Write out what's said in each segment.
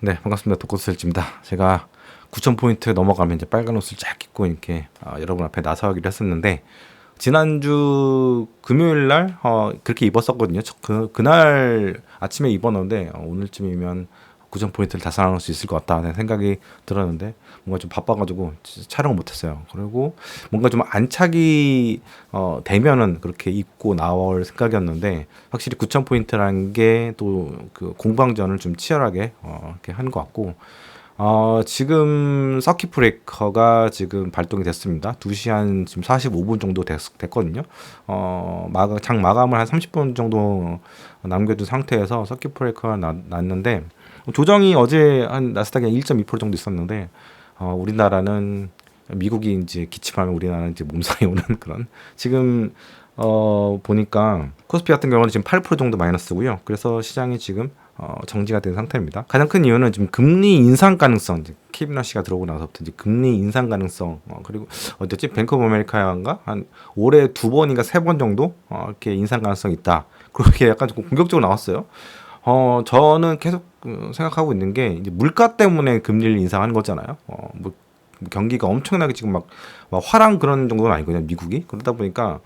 네, 반갑습니다. 독거스일지입니다. 제가 9,000포인트 넘어가면 이제 빨간 옷을 쫙 입고 이렇게 여러분 앞에 나서기로 했었는데, 지난주 금요일 날 그렇게 입었었거든요. 그날 아침에 입었는데 오늘쯤이면 9,000포인트를 달성할 수 있을 것 같다는 생각이 들었는데, 뭔가 좀 바빠가지고 촬영을 못했어요. 그리고 뭔가 좀 안착이 되면은 그렇게 입고 나올 생각이었는데, 확실히 9,000포인트라는 게 또 그 공방전을 좀 치열하게 이렇게 한 것 같고, 지금 서킷 브레이커가 지금 발동이 됐습니다. 2시 한 지금 45분 정도 됐거든요. 장 마감을 한 30분 정도 남겨둔 상태에서 서킷 브레이커가 났는데, 조정이 어제 한 나스닥에 1.2% 정도 있었는데, 우리나라는 미국이 이제 기침하면 우리나라는 이제 몸살이 오는 그런, 지금 보니까 코스피 같은 경우는 지금 8% 정도 마이너스고요. 그래서 시장이 지금 정지가 된 상태입니다. 가장 큰 이유는 지금 금리 인상 가능성, 케빈 씨가 들어오고 나서부터 이제 금리 인상 가능성, 그리고 어쨌든 뱅크 오브 아메리카가 한 올해 2번인가 3번 정도 이렇게 인상 가능성이 있다. 그렇게 약간 좀 공격적으로 나왔어요. 저는 계속 생각하고 있는 게, 이제 물가 때문에 금리를 인상하는 거잖아요. 뭐 경기가 엄청나게 지금 막 화랑 그런 정도는 아니거든요, 미국이. 그러다 보니까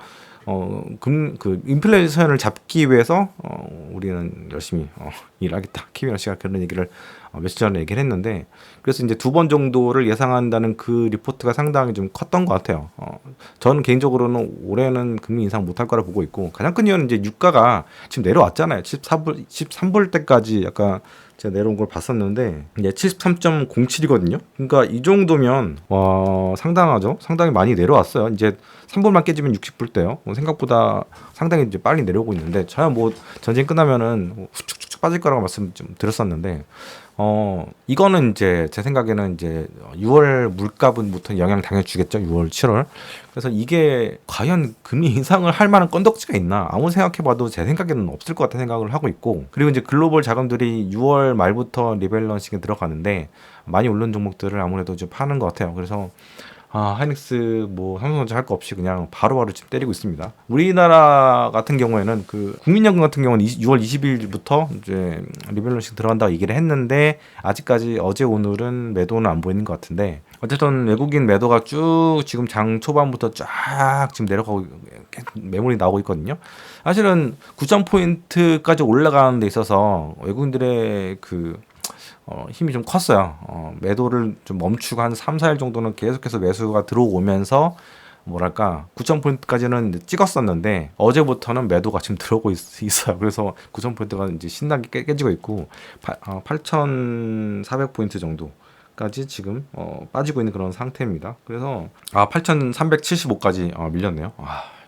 인플레이션을 잡기 위해서 우리는 열심히 일하겠다. 키위너 씨가 그런 얘기를 며칠 전에 얘기를 했는데, 그래서 이제 2번 정도를 예상한다는 그 리포트가 상당히 좀 컸던 것 같아요. 저는 개인적으로는 올해는 금리 인상 못할 거라 보고 있고, 가장 큰 이유는 이제 유가가 지금 내려왔잖아요. 13불 때까지 약간 제가 내려온 걸 봤었는데, 이제 73.07이거든요. 그러니까 이 정도면 상당하죠. 상당히 많이 내려왔어요. 이제 3불만 깨지면 60불대요. 생각보다 상당히 이제 빨리 내려오고 있는데, 저야 뭐 전쟁 끝나면은 훅축축 빠질 거라고 말씀 좀 드렸었는데, 이거는 이제 제 생각에는 이제 6월 물가분부터 영향 당연히 주겠죠. 6월, 7월. 그래서 이게 과연 금리 인상을 할 만한 건덕지가 있나? 아무리 생각해봐도 제 생각에는 없을 것 같은 생각을 하고 있고, 그리고 이제 글로벌 자금들이 6월 말부터 리밸런싱에 들어가는데, 많이 오른 종목들을 아무래도 좀 파는 것 같아요. 그래서 하이닉스 뭐 삼성전자 할 거 없이 그냥 바로바로 지금 때리고 있습니다. 우리나라 같은 경우에는 그 국민연금 같은 경우는 6월 20일부터 이제 리밸런싱 들어간다고 얘기를 했는데, 아직까지 어제 오늘은 매도는 안 보이는 것 같은데, 어쨌든 외국인 매도가 쭉 지금 장 초반부터 쫙 지금 내려가고 매물이 나오고 있거든요. 사실은 9,000포인트까지 올라가는 데 있어서 외국인들의 힘이 좀 컸어요. 매도를 좀 멈추고 한 3, 4일 정도는 계속해서 매수가 들어오면서, 뭐랄까 9,000포인트까지는 찍었었는데, 어제부터는 매도가 지금 들어오고 있어요. 그래서 9,000포인트가 이제 신나게 깨지고 있고, 8,400포인트 정도까지 지금 빠지고 있는 그런 상태입니다. 그래서 8,375까지 밀렸네요.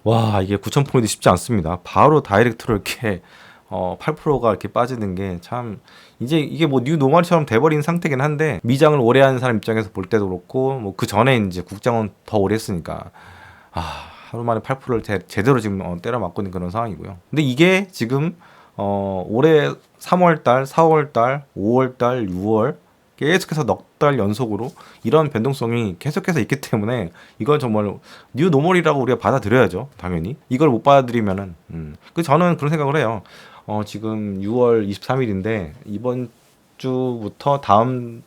와, 이게 9,000포인트 쉽지 않습니다. 바로 다이렉트로 이렇게 8%가 이렇게 빠지는 게 참, 이제 이게 뭐 뉴 노멀처럼 돼버린 상태긴 한데, 미장을 오래 하는 사람 입장에서 볼 때도 그렇고, 뭐 그 전에 이제 국장은 더 오래 했으니까, 하루 만에 8%를 제대로 지금 때려 맞고 있는 그런 상황이고요. 근데 이게 지금 올해 3월달, 4월달, 5월달, 6월 계속해서 넉 달 연속으로 이런 변동성이 계속해서 있기 때문에, 이건 정말 뉴 노멀이라고 우리가 받아들여야죠. 당연히 이걸 못 받아들이면은 저는 그런 생각을 해요. 지금 6월 23일인데 이번 주부터 다음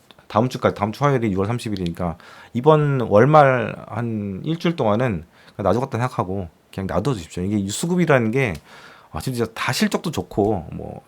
주까지, 다음 주 화요일이 6월 30일이니까 이번 월말 한 일주일 동안은 놔두겠다 생각하고 그냥 놔둬주십시오. 이게 수급이라는 게 진짜 다 실적도 좋고, 뭐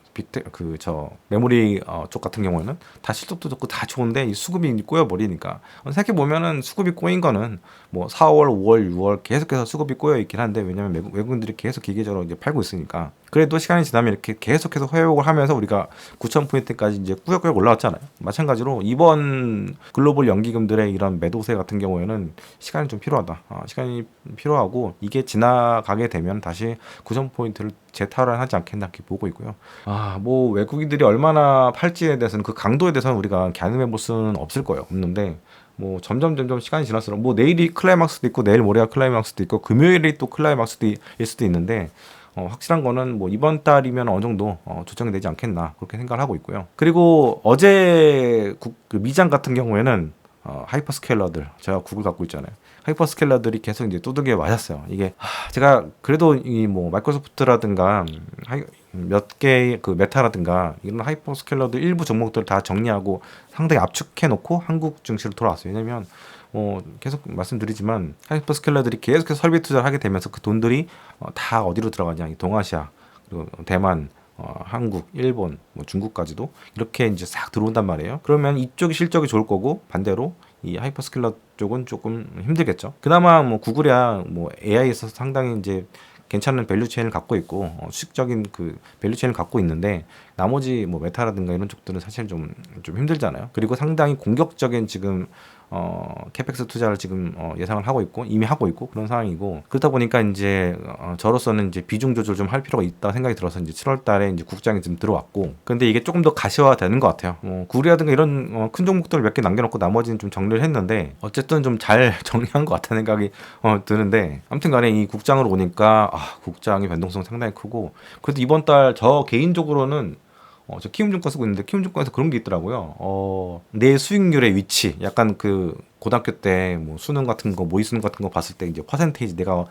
메모리 쪽 같은 경우에는 다 실적도 좋고 다 좋은데, 이 수급이 꼬여버리니까, 생각해 보면은 수급이 꼬인 거는 뭐 4월, 5월, 6월 계속해서 수급이 꼬여 있긴 한데, 왜냐면 외국인들이 계속 기계적으로 이제 팔고 있으니까. 그래도 시간이 지나면 이렇게 계속해서 회복을 하면서 우리가 9,000포인트까지 이제 꾸역꾸역 올라왔잖아요. 마찬가지로 이번 글로벌 연기금들의 이런 매도세 같은 경우에는 시간이 좀 필요하다. 시간이 필요하고, 이게 지나가게 되면 다시 9,000포인트를 재탈환하지 않겠나 이렇게 보고 있고요. 뭐 외국인들이 얼마나 팔지에 대해서는, 그 강도에 대해서는 우리가 가늠해 볼 수는 없을 거예요. 없는데, 뭐 점점 시간이 지날수록, 뭐 내일이 클라이막스도 있고 내일 모레가 클라이막스도 있고 금요일이 또 클라이막스일 수도 있는데, 확실한 거는 뭐 이번 달이면 어느 정도 조정이 되지 않겠나 그렇게 생각을 하고 있고요. 그리고 어제 그 미장 같은 경우에는 하이퍼스케일러들, 제가 구글 갖고 있잖아요. 하이퍼스케일러들이 계속 이제 두들겨 맞았어요. 이게 제가 그래도 이 뭐 마이크로소프트라든가 몇 개의 그 메타라든가 이런 하이퍼스케일러들 일부 종목들을 다 정리하고 상당히 압축해 놓고 한국 증시로 돌아왔어요. 왜냐면 계속 말씀드리지만 하이퍼스케일러들이 계속해서 설비 투자를 하게 되면서 그 돈들이 다 어디로 들어가냐, 이 동아시아 그리고 대만, 한국, 일본, 뭐 중국까지도 이렇게 이제 싹 들어온단 말이에요. 그러면 이쪽이 실적이 좋을 거고 반대로 이 하이퍼스케일러 쪽은 조금 힘들겠죠. 그나마 뭐 구글이야 뭐 AI에서 상당히 이제 괜찮은 밸류 체인을 갖고 있고 수직적인 그 밸류 체인을 갖고 있는데 나머지 뭐 메타라든가 이런 쪽들은 사실 좀 힘들잖아요. 그리고 상당히 공격적인 지금 캐펙스 투자를 지금 예상을 하고 있고 이미 하고 있고 그런 상황이고 그렇다 보니까 이제 저로서는 이제 비중 조절 좀 할 필요가 있다 생각이 들어서 이제 7월 달에 이제 국장이 좀 들어왔고 근데 이게 조금 더 가시화되는 것 같아요. 구리라든가 이런 큰 종목들을 몇 개 남겨놓고 나머지는 좀 정리를 했는데 어쨌든 좀 잘 정리한 것 같다는 생각이 드는데 아무튼간에 이 국장으로 오니까 국장의 변동성 상당히 크고 그래도 이번 달 저 개인적으로는 저 키움증권 쓰고 있는데 키움증권에서 그런 게 있더라고요. 내 수익률의 위치, 약간 그 고등학교 때 뭐 수능 같은 거, 모의 수능 같은 거 봤을 때 이제 퍼센테이지 내가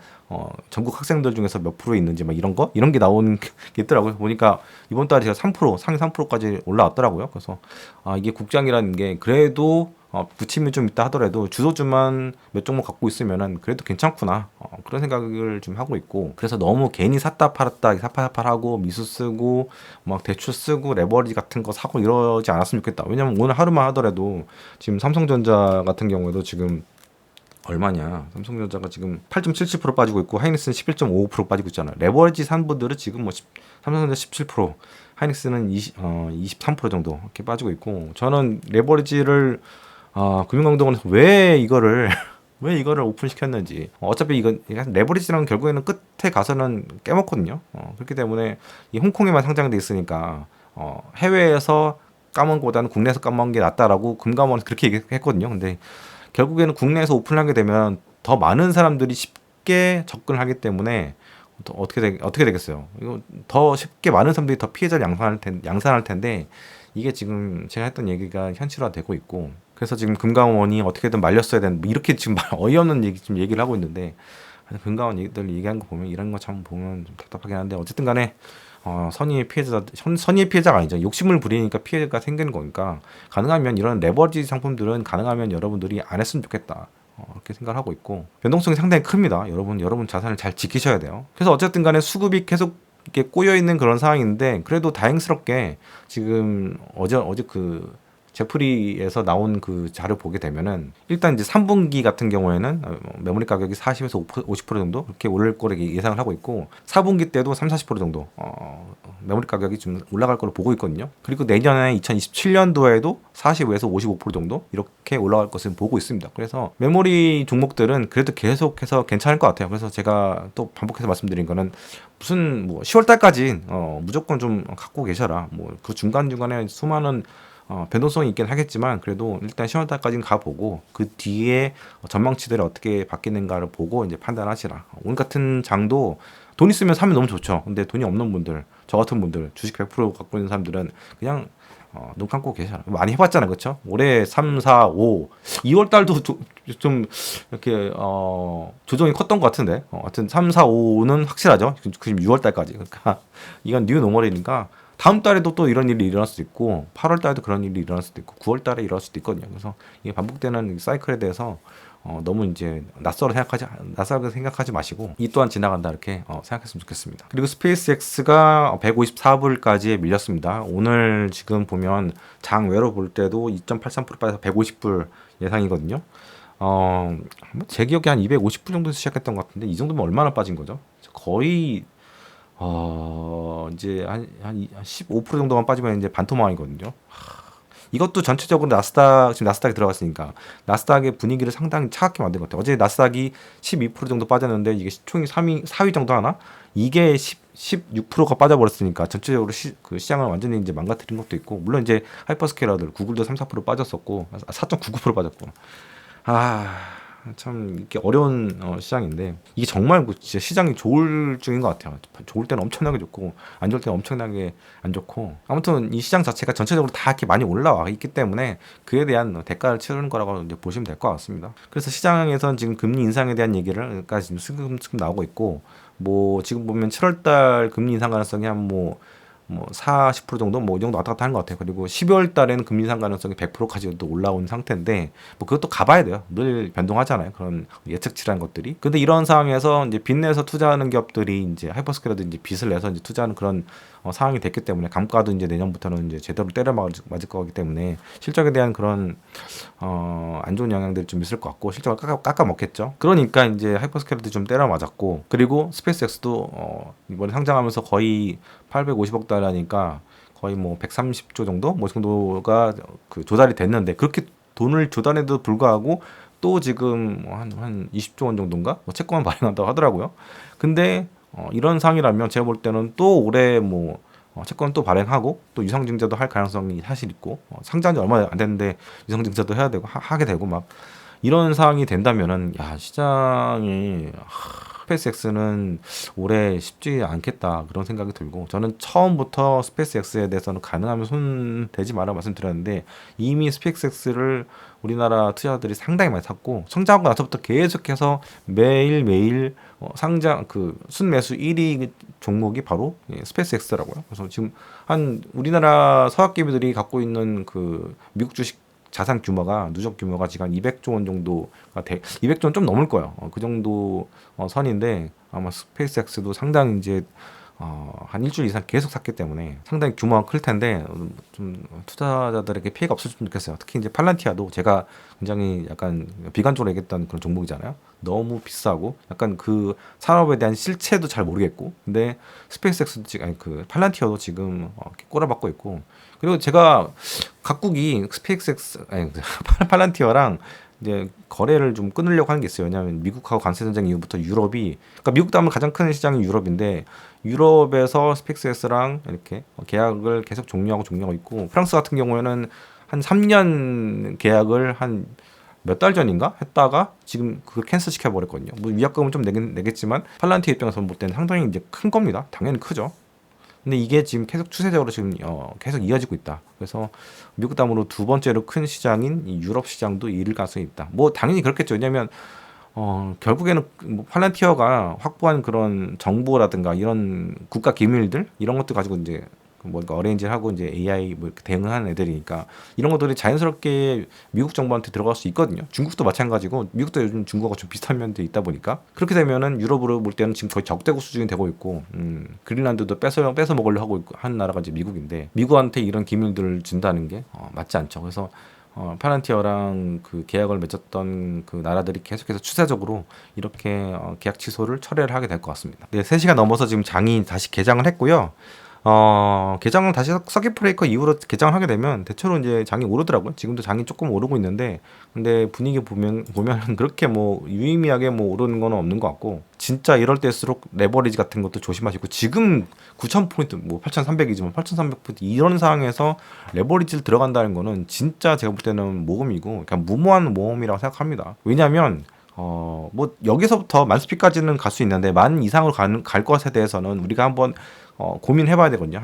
전국 학생들 중에서 몇 프로 있는지 막 이런 게 나오는 게 있더라고요. 보니까 이번 달에 제가 3% 상위 3%까지 올라왔더라고요. 그래서 이게 국장이라는 게 그래도 부침이 좀 있다 하더라도 주도주만 몇 종목 갖고 있으면은 그래도 괜찮구나 그런 생각을 좀 하고 있고 그래서 너무 괜히 샀다 팔았다 사팔사팔하고 미수 쓰고 막 대출 쓰고 레버리지 같은 거 사고 이러지 않았으면 좋겠다. 왜냐면 오늘 하루만 하더라도 지금 삼성전자 같은 경우에도 지금 얼마냐? 삼성전자가 지금 8.77% 빠지고 있고 하이닉스는 11.55% 빠지고 있잖아요. 레버리지 산 분들은 지금 뭐 삼성전자 17%, 하이닉스는 23% 정도 이렇게 빠지고 있고 저는 레버리지를 금융감독원에서 왜 이거를 왜 이거를 오픈시켰는지 어차피 이건 레버리지랑 결국에는 끝에 가서는 깨먹거든요. 그렇기 때문에 이 홍콩에만 상장돼 있으니까 해외에서 까먹은 것보다는 국내에서 까먹은 게 낫다라고 금감원에서 그렇게 얘기했거든요. 근데 결국에는 국내에서 오픈하게 되면 더 많은 사람들이 쉽게 접근을 하기 때문에 어떻게 되겠어요? 이거 더 쉽게 많은 사람들이 더 피해자를 양산할 텐데 이게 지금 제가 했던 얘기가 현실화되고 있고 그래서 지금 금감원이 어떻게든 말렸어야 되는 뭐 이렇게 지금 어이없는 얘기를 하고 있는데 금감원 얘기들 얘기하는 거 보면 이런 거 참 보면 좀 답답하긴 한데 어쨌든 간에 선의의 피해자가 아니죠. 욕심을 부리니까 피해가 생기는 거니까 가능하면 이런 레버리지 상품들은 가능하면 여러분들이 안 했으면 좋겠다. 그렇게 생각을 하고 있고 변동성이 상당히 큽니다. 여러분 자산을 잘 지키셔야 돼요. 그래서 어쨌든 간에 수급이 계속 이렇게 꼬여 있는 그런 상황인데 그래도 다행스럽게 지금 어제 그 제프리에서 나온 그 자료 보게 되면은 일단 이제 3분기 같은 경우에는 메모리 가격이 40에서 50% 정도 그렇게 오를 거로 예상을 하고 있고 4분기 때도 30-40% 정도 메모리 가격이 좀 올라갈 거로 보고 있거든요. 그리고 내년에 2027년도에도 45에서 55% 정도 이렇게 올라갈 것을 보고 있습니다. 그래서 메모리 종목들은 그래도 계속해서 괜찮을 것 같아요. 그래서 제가 또 반복해서 말씀드린 거는 무슨 뭐 10월 달까지 무조건 좀 갖고 계셔라. 뭐 그 중간중간에 수많은 변동성이 있긴 하겠지만 그래도 일단 10월 달까지는 가보고 그 뒤에 전망치들이 어떻게 바뀌는가를 보고 이제 판단하시라. 오늘 같은 장도 돈 있으면 사면 너무 좋죠. 근데 돈이 없는 분들, 저 같은 분들, 주식 100% 갖고 있는 사람들은 그냥 눈 감고 계셔라. 많이 해봤잖아요, 그렇죠? 올해 3, 4, 5, 2월 달도 좀 이렇게 조정이 컸던 것 같은데, 하여튼 3, 4, 5는 확실하죠. 지금 6월 달까지. 그러니까 이건 뉴 노멀이니까. 다음 달에도 또 이런 일이 일어날 수도 있고 8월 달에도 그런 일이 일어날 수도 있고 9월 달에 일어날 수도 있거든요. 그래서 이게 반복되는 사이클에 대해서 너무 이제 낯설게 생각하지 마시고 이 또한 지나간다 이렇게 생각했으면 좋겠습니다. 그리고 스페이스X가 154불까지 밀렸습니다. 오늘 지금 보면 장외로 볼 때도 2.83% 빠져서 150불 예상이거든요. 제 기억에 한 250불 정도에서 시작했던 것 같은데 이 정도면 얼마나 빠진 거죠? 거의 이제 한 15% 정도만 빠지면 이제 반토막이거든요. 이것도 전체적으로 지금 나스닥에 들어갔으니까 나스닥의 분위기를 상당히 차갑게 만든 것 같아요. 어제 나스닥이 12% 정도 빠졌는데 이게 시총이 4위 정도 하나? 이게 16%가 빠져버렸으니까 전체적으로 그 시장을 완전히 이제 망가뜨린 것도 있고 물론 이제 하이퍼스케일러들 구글도 3-4% 빠졌었고 4.99% 빠졌고 참 이렇게 어려운 시장인데 이게 정말 진짜 시장이 좋을 중인 것 같아요. 좋을 때는 엄청나게 좋고 안 좋을 때는 엄청나게 안 좋고 아무튼 이 시장 자체가 전체적으로 다 이렇게 많이 올라와 있기 때문에 그에 대한 대가를 치르는 거라고 이제 보시면 될 것 같습니다. 그래서 시장에서는 지금 금리 인상에 대한 얘기를 지금 슬금슬금 나오고 있고 뭐 지금 보면 7월달 금리 인상 가능성이 한 뭐 40% 정도 뭐 이 정도 왔다 갔다 하는 것 같아요. 그리고 12월 달에는 금리 인상 가능성이 100%까지 또 올라온 상태인데 뭐 그것도 가봐야 돼요. 늘 변동하잖아요. 그런 예측치라는 것들이. 근데 이런 상황에서 이제 빚내서 투자하는 기업들이 이제 하이퍼스케일러도 이제 빚을 내서 이제 투자하는 그런 상황이 됐기 때문에 감가도 이제 내년부터는 이제 제대로 때려 맞을 거기 때문에 실적에 대한 그런 안 좋은 영향들이 좀 있을 것 같고 실적을 깎아 먹겠죠. 그러니까 이제 하이퍼스케일러도 좀 때려 맞았고 그리고 스페이스X도 이번에 상장하면서 거의 850억 달러니까 거의 뭐 130조 정도 뭐 정도가 그 조달이 됐는데 그렇게 돈을 조달해도 불구하고 또 지금 한 20조 원 정도인가 뭐 채권만 발행한다고 하더라고요. 근데 이런 상이라면 제가 볼 때는 또 올해 뭐 채권 또 발행하고 또 유상증자도 할 가능성이 사실 있고 상장한 지 얼마 안 됐는데 유상증자도 해야 되고 하게 되고 막 이런 상황이 된다면은 야 시장이 스페이스X는 올해 쉽지 않겠다 그런 생각이 들고 저는 처음부터 스페이스X에 대해서는 가능하면 손 대지 마라 말씀드렸는데 이미 스페이스X를 우리나라 투자자들이 상당히 많이 샀고 성장하고 나서부터 계속해서 매일매일 상장 그 순매수 1위 종목이 바로 스페이스X라고요. 그래서 지금 한 우리나라 서학기업들이 갖고 있는 그 미국 주식 자산 규모가 누적 규모가 지금 한 200조 원 정도가 200조 원 좀 넘을 거예요. 그 정도 선인데 아마 스페이스X도 상당히 이제 한 일주일 이상 계속 샀기 때문에 상당히 규모가 클 텐데 좀 투자자들에게 피해가 없었으면 좋겠어요. 특히 이제 팔란티아도 제가 굉장히 약간 비관적으로 얘기했던 그런 종목이잖아요. 너무 비싸고 약간 그 산업에 대한 실체도 잘 모르겠고 근데 스페이스X도 지금 아니 그 팔란티아도 지금 꼬라박고 있고 그리고 제가 각국이 스페이스X 아니 팔란티어랑 이제 거래를 좀 끊으려고 하는 게 있어요. 왜냐하면 미국하고 관세 전쟁 이후부터 유럽이 그러니까 미국 다음에 가장 큰 시장이 유럽인데 유럽에서 스페이스X랑 이렇게 계약을 계속 종료하고 있고 프랑스 같은 경우에는 한 3년 계약을 한 몇 달 전인가 했다가 지금 그걸 캔슬 시켜버렸거든요. 뭐 위약금은 좀 내겠지만 팔란티어 입장에서 볼 때는 상당히 이제 큰 겁니다. 당연히 크죠. 근데 이게 지금 계속 추세적으로 지금 계속 이어지고 있다. 그래서 미국 다음으로 두 번째로 큰 시장인 이 유럽 시장도 잃을 가능성이 있다. 뭐 당연히 그렇겠죠. 왜냐하면 결국에는 뭐 팔란티어가 확보한 그런 정보라든가 이런 국가 기밀들 이런 것들 가지고 이제 뭔가 어레인지를 하고 이제 AI 뭐 이렇게 대응하는 애들이니까 이런 것들이 자연스럽게 미국 정부한테 들어갈 수 있거든요. 중국도 마찬가지고 미국도 요즘 중국하고 좀 비슷한 면도 있다 보니까 그렇게 되면은 유럽으로 볼 때는 지금 거의 적대국 수준이 되고 있고 그린란드도 뺏어 먹으려 하고 있고 한 나라가 이제 미국인데 미국한테 이런 기밀들을 준다는 게 맞지 않죠. 그래서 팔란티어랑 그 계약을 맺었던 그 나라들이 계속해서 추세적으로 이렇게 계약 취소를 철회를 하게 될 것 같습니다. 네, 3시가 넘어서 지금 장이 다시 개장을 했고요. 개장을 다시 서킷 브레이커 이후로 개장을 하게 되면 대체로 이제 장이 오르더라고요. 지금도 장이 조금 오르고 있는데 근데 분위기 보면은 그렇게 뭐 유의미하게 뭐 오르는 건 없는 것 같고 진짜 이럴 때일수록 레버리지 같은 것도 조심하시고 지금 9,000포인트 뭐 8,300이지만 8,300포인트 이런 상황에서 레버리지를 들어간다는 거는 진짜 제가 볼 때는 모험이고 그냥 무모한 모험이라고 생각합니다. 왜냐하면 뭐 여기서부터 만스피까지는 갈 수 있는데 만 이상으로 갈 것에 대해서는 우리가 한번 고민해봐야 되거든요.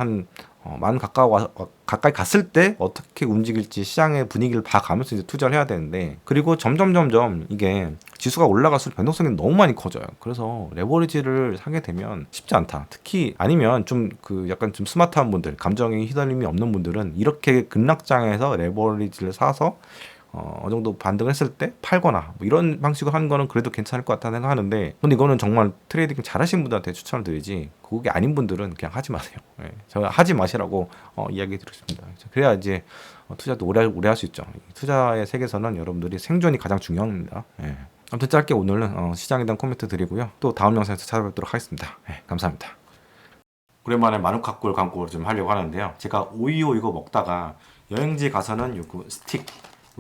만 가까이 갔을 때 어떻게 움직일지 시장의 분위기를 봐가면서 이제 투자를 해야 되는데 그리고 점점 이게 지수가 올라갈수록 변동성이 너무 많이 커져요. 그래서 레버리지를 사게 되면 쉽지 않다. 특히 아니면 좀 그 약간 좀 스마트한 분들, 감정에 휘둘림이 없는 분들은 이렇게 급락장에서 레버리지를 사서 어느 정도 반등을 했을 때 팔거나 뭐 이런 방식으로 하는 거는 그래도 괜찮을 것 같다는 생각하는데 근데 이거는 정말 트레이딩 잘하신 분들한테 추천을 드리지 그게 아닌 분들은 그냥 하지 마세요. 예, 제가 하지 마시라고 이야기 드렸습니다. 그래야 이제 투자도 오래 할 수 있죠. 투자의 세계에서는 여러분들이 생존이 가장 중요합니다. 예. 아무튼 짧게 오늘은 시장에 대한 코멘트 드리고요. 또 다음 영상에서 찾아뵙도록 하겠습니다. 예, 감사합니다. 오랜만에 마누카골 광고를 좀 하려고 하는데요. 제가 오이오 이거 먹다가 여행지 가서는 요거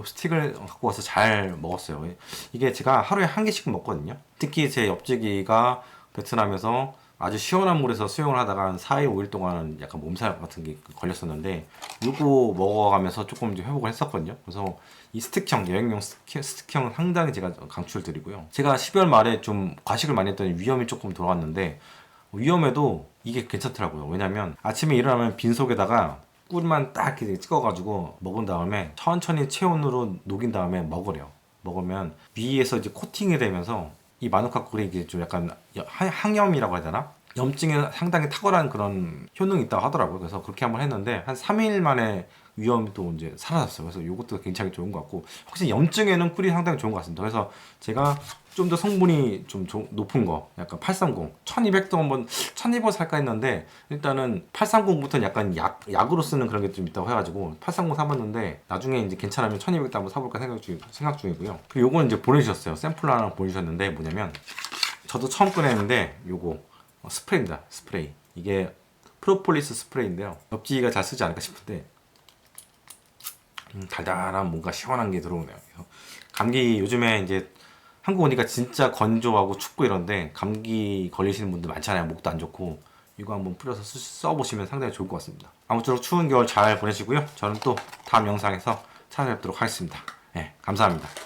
스틱을 갖고 와서 잘 먹었어요. 이게 제가 하루에 한 개씩 먹거든요. 특히 제 옆집이가 베트남에서 아주 시원한 물에서 수영을 하다가 한 4일, 5일 동안 약간 몸살 같은 게 걸렸었는데 이거 먹어가면서 조금 좀 회복을 했었거든요. 그래서 이 스틱형, 여행용 스틱형은 상당히 제가 강추를 드리고요. 제가 12월 말에 좀 과식을 많이 했더니 위염이 조금 돌아왔는데 위염에도 이게 괜찮더라고요. 왜냐면 아침에 일어나면 빈속에다가 꿀만 딱 이렇게 찍어가지고 먹은 다음에 천천히 체온으로 녹인 다음에 먹으래요. 먹으면 위에서 이제 코팅이 되면서 이 마누카 꿀이 이게 좀 약간 항염이라고 해야 되나? 염증에 상당히 탁월한 그런 효능이 있다고 하더라고요. 그래서 그렇게 한번 했는데 한 3일 만에 위험이 또 이제 사라졌어요. 그래서 이것도 굉장히 좋은 것 같고 확실히 염증에는 꿀이 상당히 좋은 것 같습니다. 그래서 제가 좀 더 성분이 좀 높은 거 약간 830, 1200도 한번 1200 살까 했는데 일단은 830부터는 약간 약으로 쓰는 그런 게 좀 있다고 해가지고 830 사봤는데 나중에 이제 괜찮으면 1200도 한번 사볼까 생각 중이고요. 그리고 요거는 이제 보내주셨어요. 샘플 하나 보내주셨는데 뭐냐면 저도 처음 꺼냈는데 요거 스프레이입니다. 스프레이. 이게 프로폴리스 스프레이인데요. 엽기가 잘 쓰지 않을까 싶은데 달달한 뭔가 시원한 게 들어오네요. 그래서 감기 요즘에 이제 한국 오니까 진짜 건조하고 춥고 이런데 감기 걸리시는 분들 많잖아요. 목도 안 좋고 이거 한번 뿌려서 써보시면 상당히 좋을 것 같습니다. 아무쪼록 추운 겨울 잘 보내시고요. 저는 또 다음 영상에서 찾아뵙도록 하겠습니다. 네, 감사합니다.